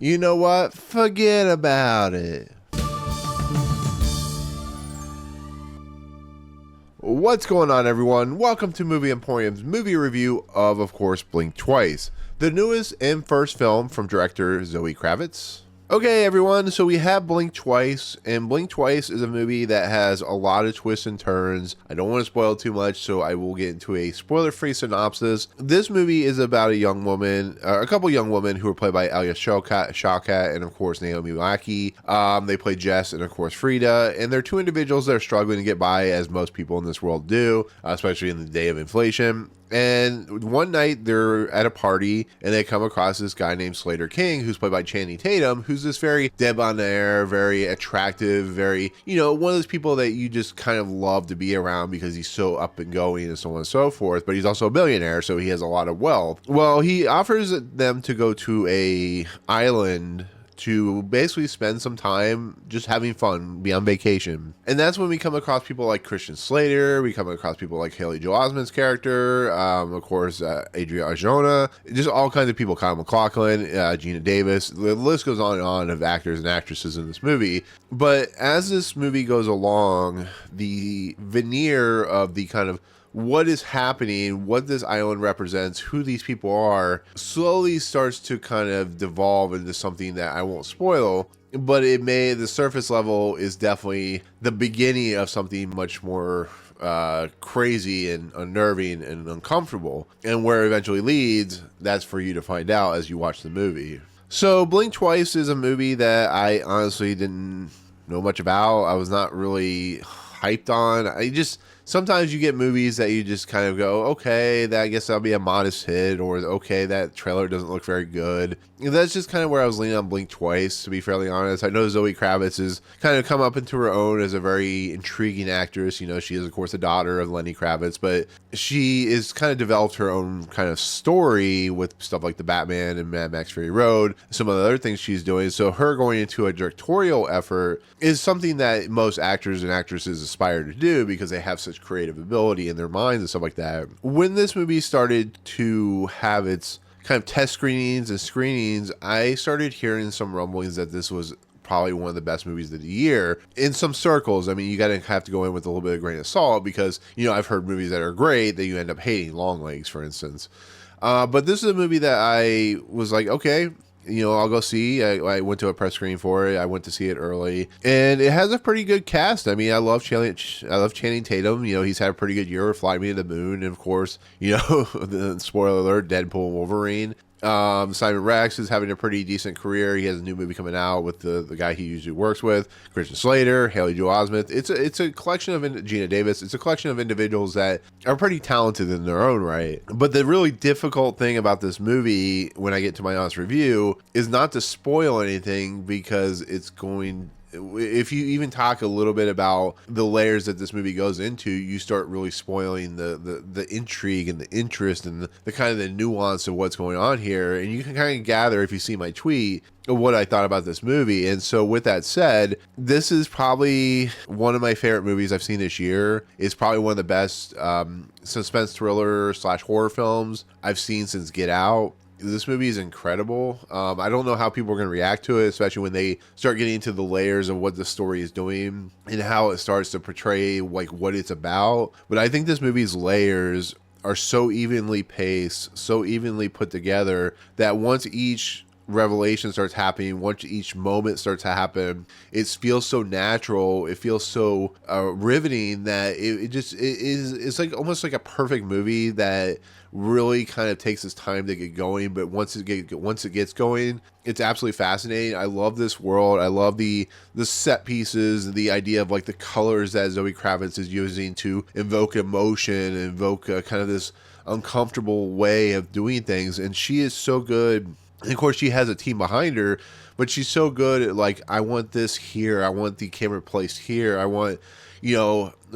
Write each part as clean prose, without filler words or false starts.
You know what? Forget about it. What's going on, everyone? Welcome to Movie Emporium's movie review of course, Blink Twice, the newest and first film from director Zoë Kravitz. Okay, everyone, so we have Blink Twice, and Blink Twice is a movie that has a lot of twists and turns. I don't want to spoil too much, so I will get into a spoiler-free synopsis. This movie is about a couple young women who are played by Alia, Shawkat, and of course Naomi, Ackie. They play Jess and of course Frida, and they're two individuals that are struggling to get by, as most people in this world do, especially in the day of inflation. And one night they're at a party and they come across this guy named Slater King, who's played by Channie Tatum, who's this very debonair, very attractive, very, one of those people that you just kind of love to be around because he's so up and going and so on and so forth. But he's also a billionaire, so he has a lot of wealth. Well, he offers them to go to a island to basically spend some time just having fun, be on vacation. And that's when we come across people like Slater, we come across people like Haley Joel Osment's character, of course, Adria, Arjona, just all kinds of people, MacLachlan, Geena Davis, the list goes on and on of actors and actresses in this movie. But as this movie goes along, the veneer of the kind of what is happening, what this island represents, who these people are, slowly starts to kind of devolve into something that I won't spoil, but the surface level is definitely the beginning of something much more crazy and unnerving and uncomfortable. And where it eventually leads, that's for you to find out as you watch the movie. So Blink Twice is a movie that I honestly didn't know much about. I was not really hyped on. Sometimes you get movies that you just kind of go, okay, I guess that'll be a modest hit, or okay, that trailer doesn't look very good. And that's just kind of where I was leaning on Blink Twice, to be fairly honest. I know Zoë Kravitz has kind of come up into her own as a very intriguing actress. She is, of course, the daughter of Lenny Kravitz, but she has kind of developed her own kind of story with stuff like The Batman and Mad Max Fury Road, some of the other things she's doing. So her going into a directorial effort is something that most actors and actresses aspire to do because they have such creative ability in their minds and stuff like that. When this movie started to have its kind of test screenings, I started hearing some rumblings that this was probably one of the best movies of the year in some circles. I mean, you have to go in with a little bit of grain of salt because, I've heard movies that are great that you end up hating, Longlegs, for instance. But this is a movie that I was like, okay, I'll go see. I went to a press screening for it. I went to see it early, and it has a pretty good cast. I mean, I love Channing Tatum. He's had a pretty good year with Fly Me to the Moon, and of course, the spoiler alert, Deadpool and Wolverine. Simon Rex is having a pretty decent career. He has a new movie coming out with the guy he usually works with, Slater, Haley Joel Osment. It's a collection of Geena Davis. It's a collection of individuals that are pretty talented in their own right. But the really difficult thing about this movie, when I get to my honest review, is not to spoil anything, because if you even talk a little bit about the layers that this movie goes into, you start really spoiling the intrigue and the interest and the kind of the nuance of what's going on here. And you can kind of gather, if you see my tweet, what I thought about this movie. And so with that said, this is probably one of my favorite movies I've seen this year. It's probably one of the best suspense thriller / horror films I've seen since Get Out. This movie is incredible. I don't know how people are going to react to it, especially when they start getting into the layers of what the story is doing and how it starts to portray like what it's about. But I think this movie's layers are so evenly paced, so evenly put together, that once each revelation starts happening, once each moment starts to happen, it feels so natural, it feels so riveting, that it's like almost like a perfect movie that really kind of takes its time to get going. But once it gets going, it's absolutely fascinating. I love this world. I love the set pieces, the idea of like the colors that Zoë Kravitz is using to invoke emotion, invoke kind of this uncomfortable way of doing things. And she is so good. And of course, she has a team behind her, but she's so good at, like, I want this here. I want the camera placed here. I want,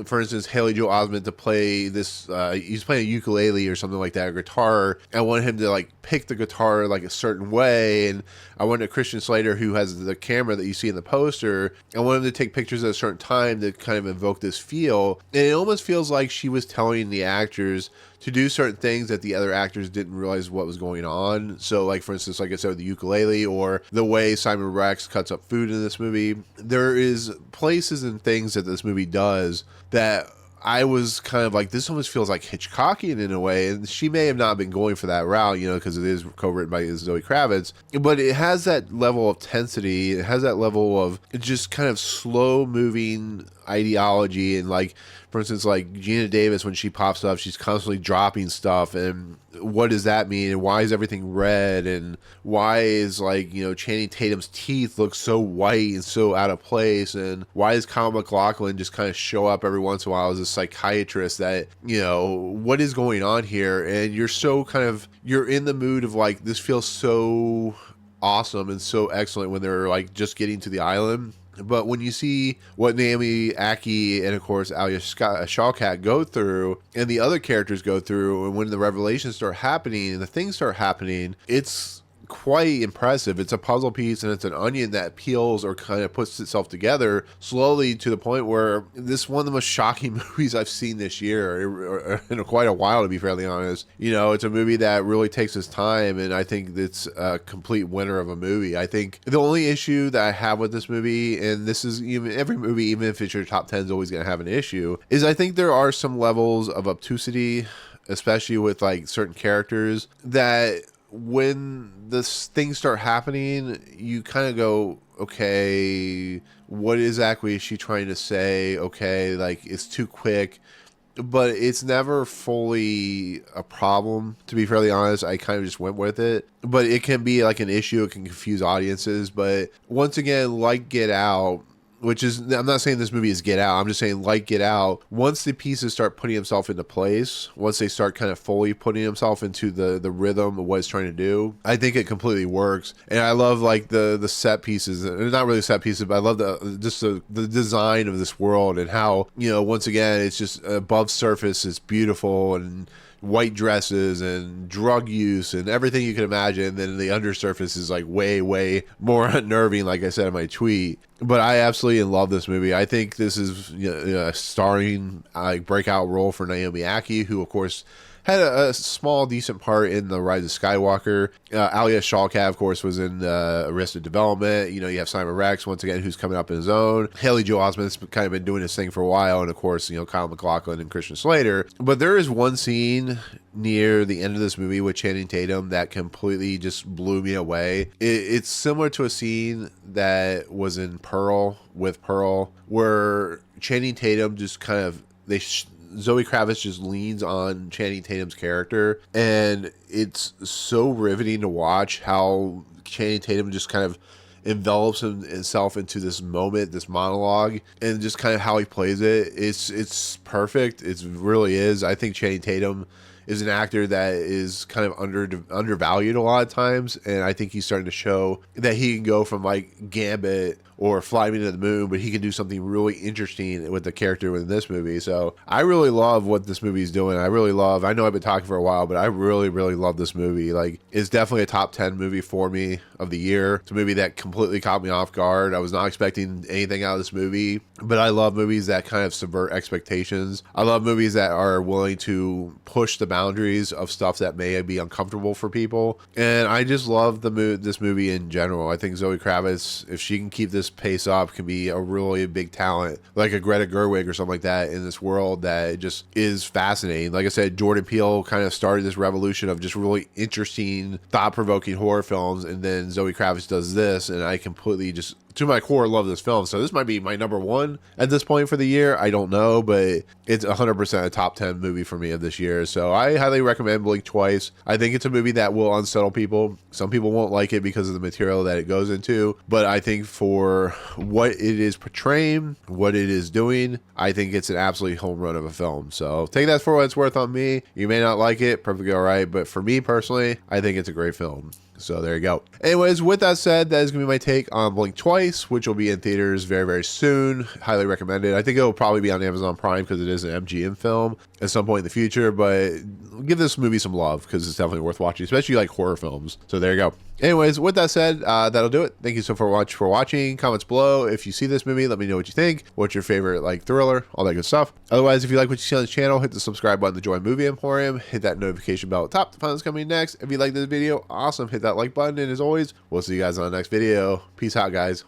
for instance, Haley Joel Osment to play this, he's playing a ukulele or something like that, or guitar. I want him to, like, pick the guitar, like, a certain way. And I want a Slater, who has the camera that you see in the poster, I want him to take pictures at a certain time to kind of invoke this feel. And it almost feels like she was telling the actors to do certain things that the other actors didn't realize what was going on. So like, for instance, like I said, with the ukulele, or the way Simon Rex cuts up food in this movie, there is places and things that this movie does that I was kind of like, this almost feels like Hitchcockian in a way, and she may have not been going for that route, you know, because it is co-written by Zoë Kravitz, but it has that level of tensity, it has that level of just kind of slow moving ideology, and like, for instance, like Geena Davis, when she pops up, she's constantly dropping stuff, and what does that mean, and why is everything red, and why is, like, you know, Channing Tatum's teeth look so white and so out of place, and why does MacLachlan just kind of show up every once in a while as a psychiatrist, that, you know, what is going on here? And you're so kind of, you're in the mood of like, this feels so awesome and so excellent when they're like just getting to the island. But when you see what Naomi, Ackie, and of course Alia Shawkat go through, and the other characters go through, and when the revelations start happening and the things start happening, it's quite impressive. It's a puzzle piece, and it's an onion that peels or kind of puts itself together slowly to the point where this is one of the most shocking movies I've seen this year, in quite a while, to be fairly honest. You know, it's a movie that really takes its time, and I think it's a complete winner of a movie. I think the only issue that I have with this movie, and this is even every movie, even if it's your top 10, is always going to have an issue, is I think there are some levels of obtusity, especially with like certain characters, that when the things start happening, you kind of go, okay, what exactly is she trying to say? Okay, like, it's too quick, but it's never fully a problem, to be fairly honest. I kind of just went with it, but it can be like an issue. It can confuse audiences. But once again, like Get Out, which is, I'm not saying this movie is Get Out, I'm just saying, like Get Out, once the pieces start putting themselves into place, once they start kind of fully putting themselves into the rhythm of what it's trying to do, I think it completely works. And I love like the set pieces, not really set pieces, but I love the design of this world, and how, you know, once again, it's just above surface, it's beautiful, and white dresses and drug use and everything you can imagine. Then the undersurface is like way, way more unnerving, like I said in my tweet. But I absolutely love this movie. I think this is, you know, a starring breakout role for Naomi Ackie, who of course had a small, decent part in The Rise of Skywalker. Alia Shawkat, of course, was in Arrested Development. You know, you have Simon Rex, once again, who's coming up in his own. Haley Joel Osment's kind of been doing his thing for a while. And, of course, you know, Kyle MacLachlan and Christian Slater. But there is one scene near the end of this movie with Channing Tatum that completely just blew me away. It's similar to a scene that was in Pearl, where Channing Tatum just kind of, Zoë Kravitz just leans on Channing Tatum's character, and it's so riveting to watch how Channing Tatum just kind of envelops himself into this moment, this monologue, and just kind of how he plays it. It's perfect. It really is. I think Channing Tatum is an actor that is kind of undervalued a lot of times, and I think he's starting to show that he can go from like Gambit or Fly Me to the Moon, but he can do something really interesting with the character within this movie. So I really love what this movie is doing. I know I've been talking for a while, but I really, really love this movie. Like, it's definitely a top 10 movie for me of the year. It's a movie that completely caught me off guard. I was not expecting anything out of this movie, but I love movies that kind of subvert expectations. I love movies that are willing to push the boundaries of stuff that may be uncomfortable for people. And I just love this movie in general. I think Zoë Kravitz, if she can keep this pace up, can be a really big talent, like a Greta Gerwig or something like that, in this world that just is fascinating. Like I said, Jordan Peele kind of started this revolution of just really interesting, thought-provoking horror films, and then Zoë Kravitz does this, and I completely just, to my core, love this film. So this might be my number one at this point for the year. I don't know, but it's 100% a top 10 movie for me of this year. So I highly recommend Blink Twice. I think it's a movie that will unsettle people. Some people won't like it because of the material that it goes into, but I think for what it is portraying, what it is doing, I think it's an absolute home run of a film. So take that for what it's worth on me. You may not like it, perfectly all right, but for me personally, I think it's a great film. So there you go. Anyways, with that said, that is going to be my take on Blink Twice, which will be in theaters very, very soon. Highly recommended. I think it will probably be on Amazon Prime because it is an MGM film at some point in the future, but give this movie some love because it's definitely worth watching, especially like horror films. So there you go. Anyways, with that said, that'll do it. Thank you so much for watching. Comments below. If you see this movie, let me know what you think. What's your favorite thriller, all that good stuff. Otherwise, if you like what you see on the channel, hit the subscribe button to join Movie Emporium. Hit that notification bell at the top to find what's coming next. If you like this video, awesome. Hit that like button. And as always, we'll see you guys on the next video. Peace out, guys.